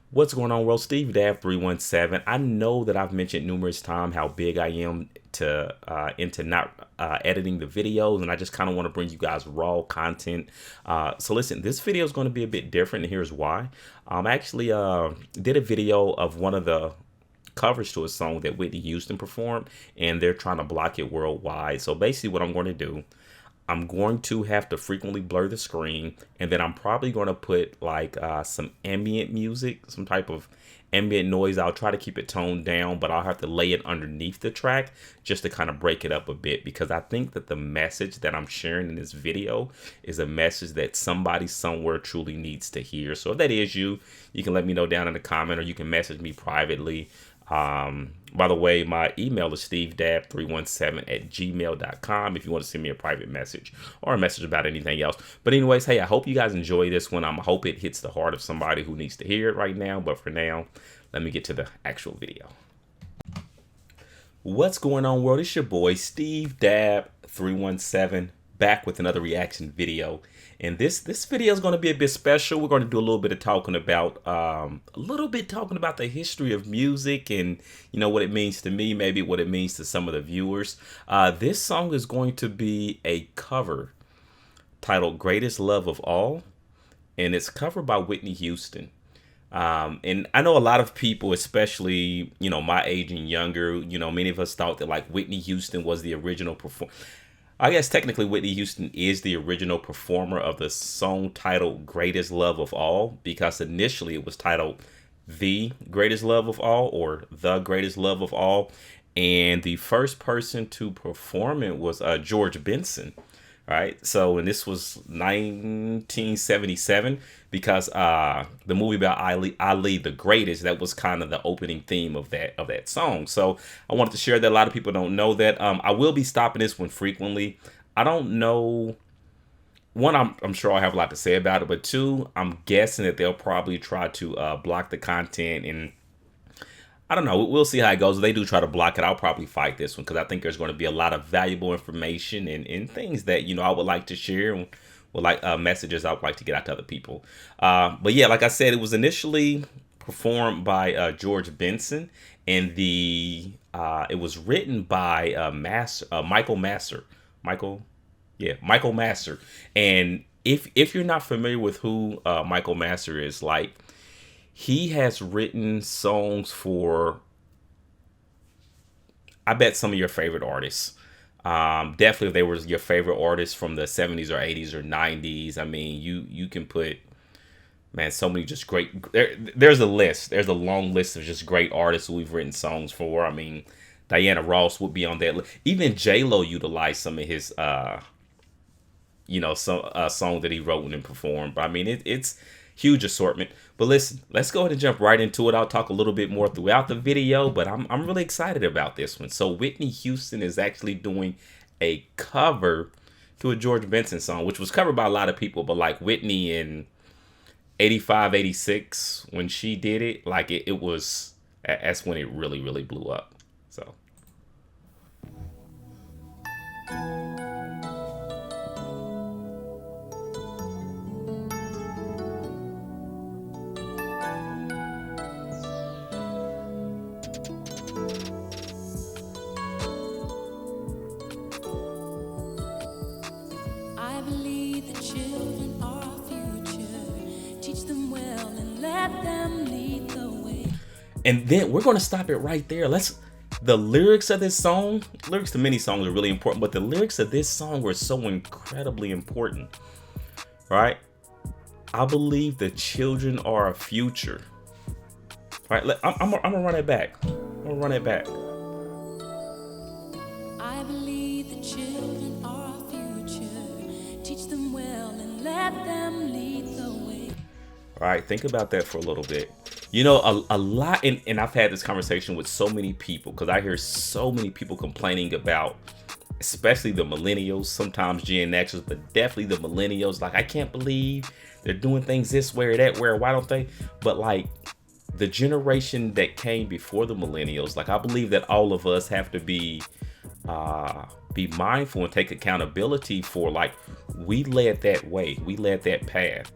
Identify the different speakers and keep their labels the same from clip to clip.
Speaker 1: What's going on, world? Steve Dab 317. I know that I've mentioned numerous times how big I am to into not editing the videos, and I just kind of want to bring you guys raw content. So listen, this video is going to be a bit different, and here's why. I actually did a video of one of the covers to a song that Whitney Houston performed, and they're trying to block it worldwide. So basically, what I'm going to do, I'm going to have to frequently blur the screen, and then I'm probably going to put like some ambient music, some type of ambient noise. I'll try to keep it toned down, but I'll have to lay it underneath the track just to kind of break it up a bit, because I think that the message that I'm sharing in this video is a message that somebody somewhere truly needs to hear. So if that is you, you can let me know down in the comment, or you can message me privately. By the way, my email is stevedab317@gmail.com if you want to send me a private message or a message about anything else. But anyways, hey, I hope you guys enjoy this one. I hope it hits the heart of somebody who needs to hear it right now. But for now, let me get to the actual video. What's going on, world? It's your boy Steve Dab 317 back with another reaction video. And this video is going to be a bit special. We're going to do a little bit of talking about the history of music, and you know what it means to me, maybe what it means to some of the viewers. This song is going to be a cover titled "Greatest Love of All," and it's covered by Whitney Houston. And I know a lot of people, especially, you know, my age and younger, you know, many of us thought that like Whitney Houston was the original performer. I guess technically Whitney Houston is the original performer of the song titled "Greatest Love of All," because initially it was titled "The Greatest Love of All" or "The Greatest Love of All." And the first person to perform it was George Benson. Right. So, and this was 1977, because the movie about Ali the Greatest, that was kind of the opening theme of that song. So I wanted to share that. A lot of people don't know that. I will be stopping this one frequently. I don't know. One, I'm sure I'll have a lot to say about it, but two, I'm guessing that they'll probably try to block the content, and I don't know. We'll see how it goes. If they do try to block it, I'll probably fight this one, because I think there's going to be a lot of valuable information and things that, you know, I would like to share, and would like messages I would like to get out to other people. But yeah, like I said, it was initially performed by George Benson, and it was written by Michael Masser. Michael Masser. And if you're not familiar with who Michael Masser is, like, he has written songs for, I bet, some of your favorite artists. Definitely if they were your favorite artists from the 70s or 80s or 90s. I mean, you can put, man, so many just great, there's a list. There's a long list of just great artists who we've written songs for. I mean, Diana Ross would be on that list. Even J-Lo utilized some of his, some song that he wrote and performed. But I mean, it's huge assortment. But listen, let's go ahead and jump right into it. I'll talk a little bit more throughout the video, but I'm really excited about this one. So Whitney Houston is actually doing a cover to a George Benson song, which was covered by a lot of people, but like Whitney in 85, 86, when she did it, like it was, that's when it really, really blew up. So. And then we're going to stop it right there. The lyrics of this song, lyrics to many songs are really important, but the lyrics of this song were so incredibly important, right? I believe the children are our future. Right? I'm gonna run it back.
Speaker 2: I believe the children are our future. Teach them well and let them lead the way.
Speaker 1: All right, think about that for a little bit. You know, a lot, and I've had this conversation with so many people, because I hear so many people complaining about, especially the millennials, sometimes Gen Xers, but definitely the millennials. Like, I can't believe they're doing things this way or that way, or why don't they? But like the generation that came before the millennials, like, I believe that all of us have to be mindful and take accountability for, like, we led that way, we led that path.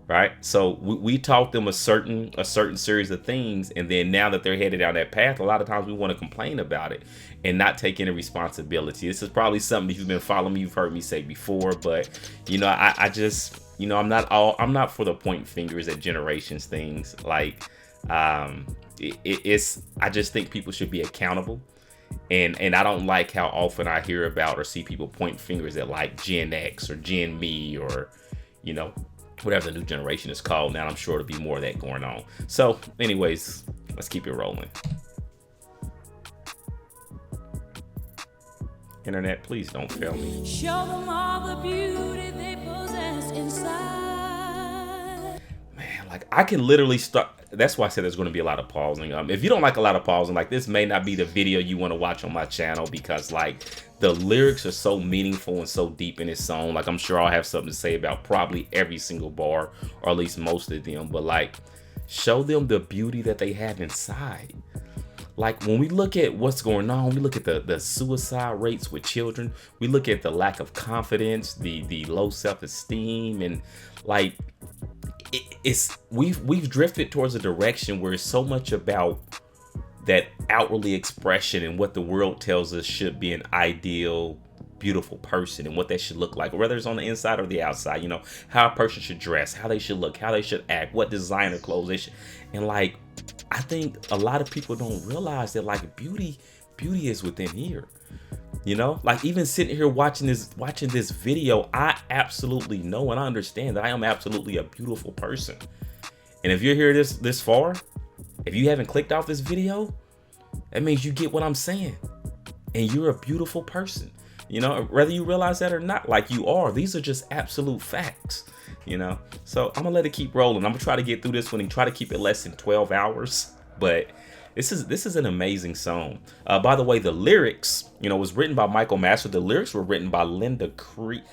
Speaker 1: right? So we taught them a certain series of things, and then now that they're headed down that path, a lot of times we want to complain about it and not take any responsibility. This is probably something, if you've been following me, you've heard me say before, but I just, I'm not for the point fingers at generations things. Like, it's I just think people should be accountable. And I don't like how often I hear about or see people point fingers at like Gen X or Gen Me, or whatever the new generation is called now. I'm sure there'll be more of that going on. So anyways, let's keep it rolling. Internet, please don't fail me.
Speaker 2: Show them all the beauty they possess inside.
Speaker 1: Man, like I can literally start. That's why I said there's going to be a lot of pausing. If you don't like a lot of pausing, like this may not be the video you want to watch on my channel, because like the lyrics are so meaningful and so deep in this song. Like I'm sure I'll have something to say about probably every single bar, or at least most of them. But like, show them the beauty that they have inside. Like when we look at what's going on, we look at the suicide rates with children. We look at the lack of confidence, the low self-esteem, and like we've drifted towards a direction where it's so much about that outwardly expression and what the world tells us should be an ideal, beautiful person and what that should look like, whether it's on the inside or the outside. How a person should dress, how they should look, how they should act, what designer clothes they should. And like, I think a lot of people don't realize that like beauty is within here. Like even sitting here watching this video, I absolutely know and I understand that I am absolutely a beautiful person. And if you're here this far, if you haven't clicked off this video, that means you get what I'm saying. And you're a beautiful person. Whether you realize that or not, like you are. These are just absolute facts. So I'm gonna let it keep rolling. I'm gonna try to get through this one and try to keep it less than 12 hours. But this is an amazing song. By the way, the lyrics, was written by Michael Master. The lyrics were written by Linda Creed,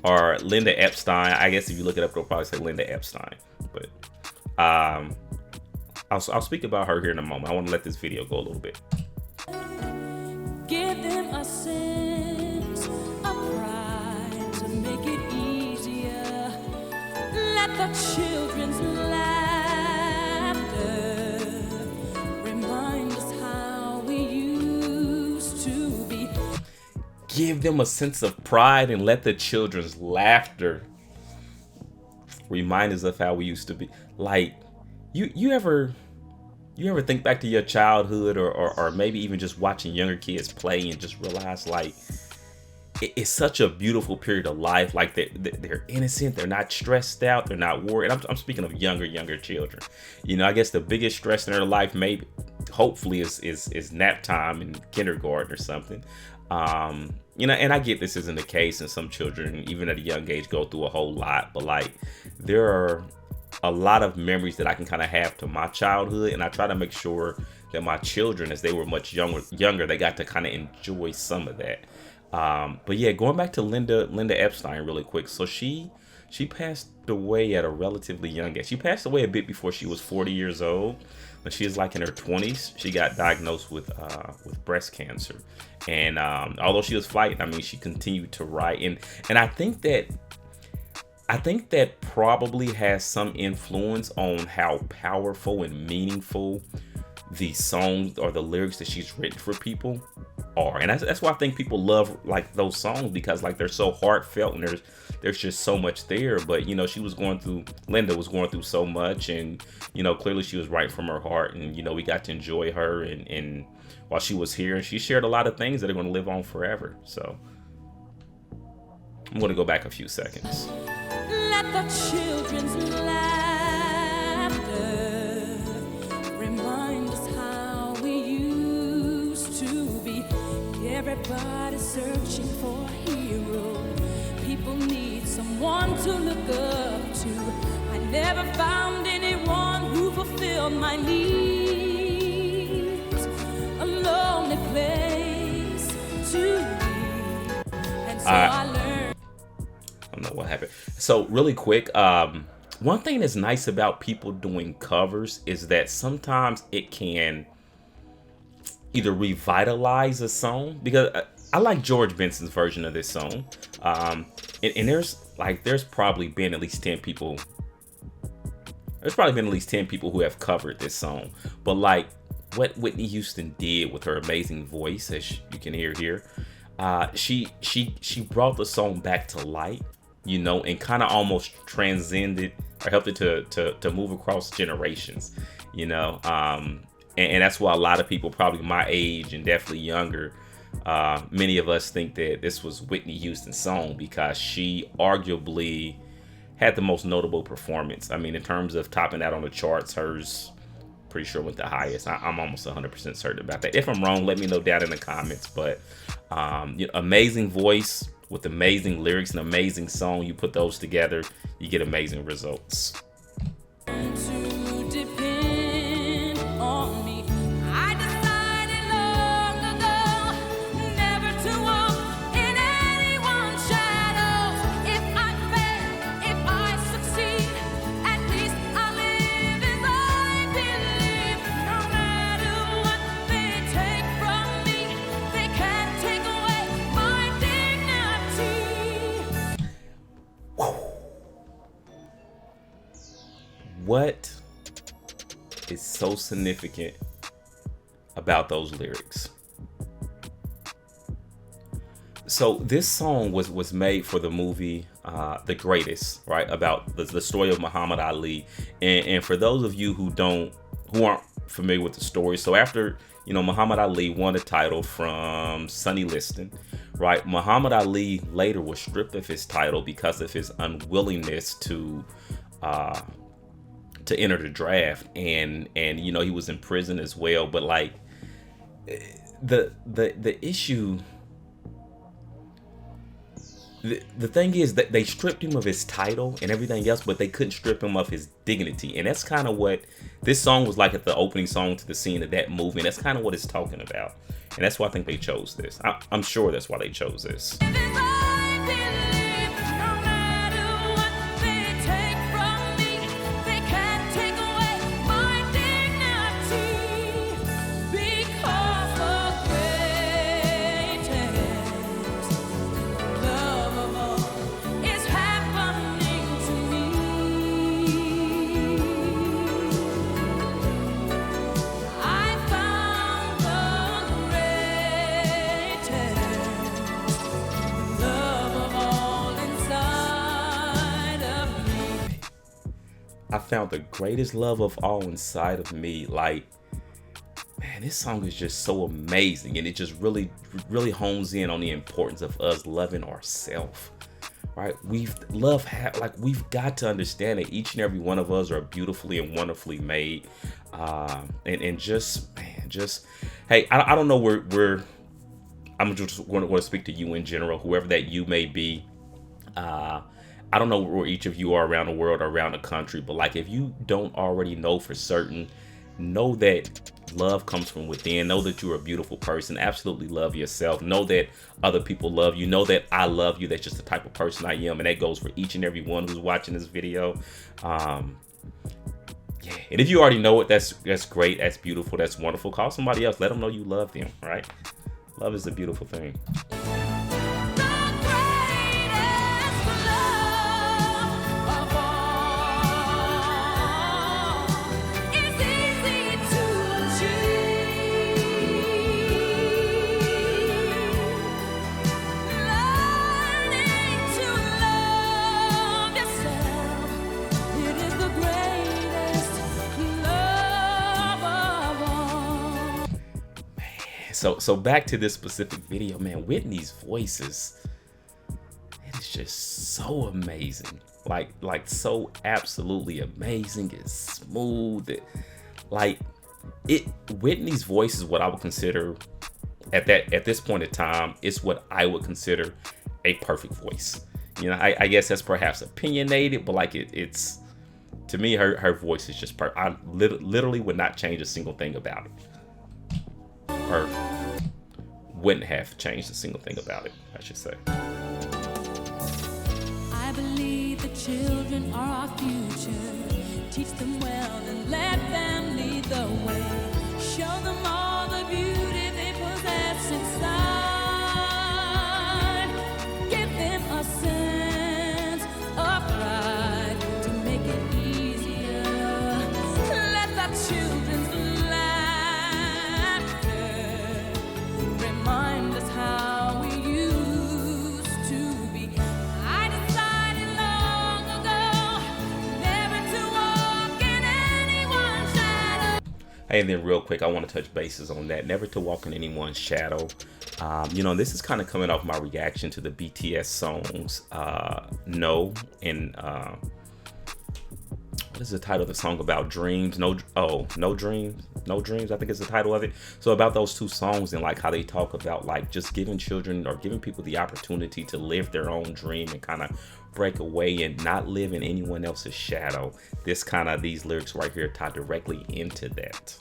Speaker 1: or Linda Epstein. I guess if you look it up, they'll probably say Linda Epstein. But I'll speak about her here in a moment. I want to let this video go a little bit.
Speaker 2: Give them a sense of pride to make it easier. Let the children's laughter remind us how we used to be.
Speaker 1: Give them a sense of pride and let the children's laughter remind us of how we used to be. Like, you ever think back to your childhood, or maybe even just watching younger kids play and just realize like it's such a beautiful period of life. Like they're innocent, they're not stressed out, they're not worried. And I'm speaking of younger children. I guess the biggest stress in their life, maybe hopefully is nap time in kindergarten or something. And I get this isn't the case, and some children even at a young age go through a whole lot, but like there are a lot of memories that I can kind of have to my childhood, and I try to make sure that my children, as they were much younger, they got to kind of enjoy some of that. But yeah, going back to Linda Epstein really quick. So she passed away at a relatively young age. She passed away a bit before she was 40 years old. When she was like in her 20s, she got diagnosed with breast cancer. And although she was fighting, she continued to write. And I think that probably has some influence on how powerful and meaningful the songs or the lyrics that she's written for people are. And that's why I think people love like those songs, because like they're so heartfelt and there's just so much there. But Linda was going through so much, and clearly she was writing from her heart, and we got to enjoy her and while she was here, and she shared a lot of things that are going to live on forever. So I'm going to go back a few seconds.
Speaker 2: Let the children's laughter remind us how we used to be. Everybody's searching for a hero. People need someone to look up to. I never found anyone who fulfilled my needs. A lonely place to be. And so I learned.
Speaker 1: I don't know what happened. So really quick, one thing that's nice about people doing covers is that sometimes it can either revitalize a song, because I like George Benson's version of this song, and there's like there's probably been at least 10 people. There's probably been at least 10 people who have covered this song. But like what Whitney Houston did with her amazing voice, as you can hear here, she brought the song back to light, you know, and kind of almost transcended or helped it to move across generations, you know. And that's why a lot of people, probably my age and definitely younger, many of us think that this was Whitney Houston's song because she arguably had the most notable performance. I mean, in terms of topping out on the charts, hers pretty sure went the highest. I'm almost 100% certain about that. If I'm wrong, let me know down in the comments. But you know, amazing voice with amazing lyrics and amazing song. You put those together, you get amazing results.
Speaker 2: To depend on me. I decided long ago never to walk in anyone's shadows. If I fail, if I succeed, at least I live as I believe. No matter what they take from me, they can't take away my dignity.
Speaker 1: What is so significant about those lyrics? So this song was made for the movie The Greatest, right? About the story of Muhammad Ali. And for those of you who aren't familiar with the story, so after, you know, Muhammad Ali won the title from Sonny Liston, right? Muhammad Ali later was stripped of his title because of his unwillingness to enter the draft, and you know, he was in prison as well. But like the issue, the thing is that they stripped him of his title and everything else, but they couldn't strip him of his dignity. And that's kind of what this song was like at the opening song to the scene of that movie. And that's kind of what it's talking about. And that's why I think they chose this. I'm sure that's why they chose this. I found the greatest love of all inside of me. Like, man, this song is just so amazing, and it just really hones in on the importance of us loving ourselves, right? We've got to understand that each and every one of us are beautifully and wonderfully made, and just hey, I don't know where I'm just going to speak to you in general, whoever that you may be. I don't know where each of you are around the world or around the country, but like, if you don't already know for certain, know that love comes from within. Know that you're a beautiful person. Absolutely love yourself. Know that other people love you. Know that I love you. That's just the type of person I am, and that goes for each and every one who's watching this video. Yeah, and if you already know it, that's great. That's beautiful. That's wonderful. Call somebody else. Let them know you love them. Right? Love is a beautiful thing. So back to this specific video, man. Whitney's voice is just so amazing, like so absolutely amazing. It's smooth. Whitney's voice is what I would consider at this point in time. It's what I would consider a perfect voice. You know, I guess that's perhaps opinionated, but like it's to me, her voice is just perfect. I literally would not change a single thing about it. Or wouldn't have changed a single thing about it, I should say.
Speaker 2: I believe the children are our future. Teach them well and let them lead the way. Show them all the beauty they possess inside. Give them a sense
Speaker 1: Hey, and then real quick, I want to touch bases on that. Never to walk in anyone's shadow. You know, this is kind of coming off my reaction to the BTS songs No and what is the title of the song about? Dreams? No Dreams? No Dreams, I think is the title of it. So about those two songs and like how they talk about like just giving children or giving people the opportunity to live their own dream and kind of break away and not live in anyone else's shadow. These lyrics right here tie directly into that.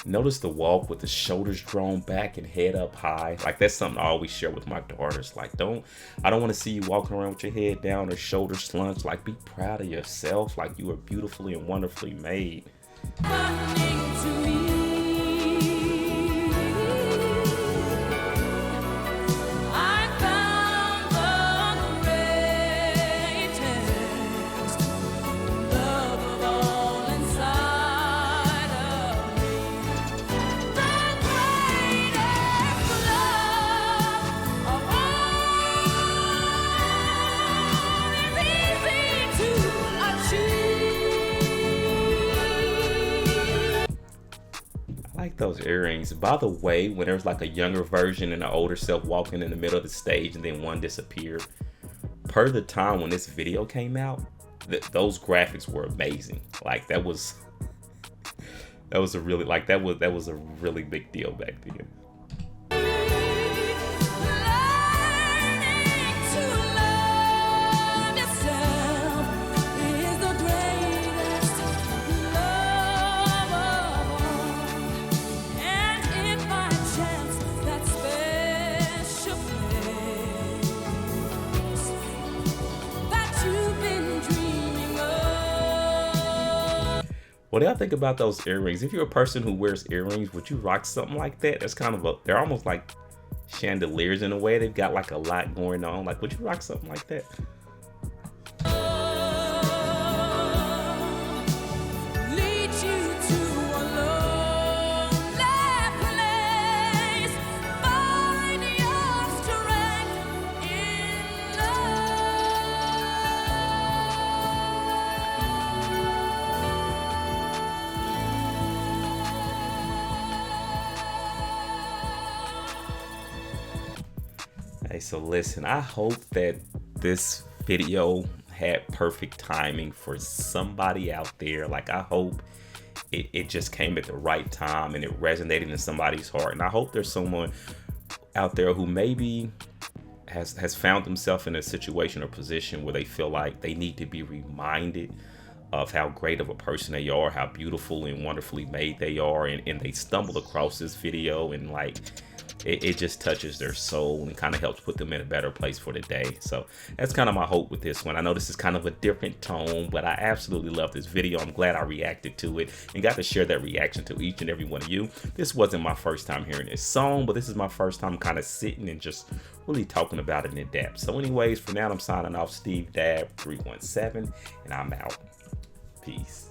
Speaker 1: Notice the walk with the shoulders drawn back and head up high. Like that's something I always share with my daughters. Like I don't want to see you walking around with your head down or shoulders slumped. Like be proud of yourself. Like you are beautifully and wonderfully made. Like those earrings. By the way, when there's like a younger version and an older self walking in the middle of the stage and then one disappeared, per the time when this video came out, those graphics were amazing. Like that was a really big deal back then. What do y'all think about those earrings? If you're a person who wears earrings, would you rock something like that? That's they're almost like chandeliers in a way. They've got like a lot going on. Like, would you rock something like that? Hey, so listen, I hope that this video had perfect timing for somebody out there. Like I hope it just came at the right time and it resonated in somebody's heart. And I hope there's someone out there who maybe has found themselves in a situation or position where they feel like they need to be reminded of how great of a person they are, how beautiful and wonderfully made they are, and they stumble across this video and like it just touches their soul and kind of helps put them in a better place for the day. So that's kind of my hope with this one. I know this is kind of a different tone, but I absolutely love this video. I'm glad I reacted to it and got to share that reaction to each and every one of you. This wasn't my first time hearing this song, but this is my first time kind of sitting and just really talking about it in depth. So anyways, for now, I'm signing off. Steve Dab 317, and I'm out. Peace.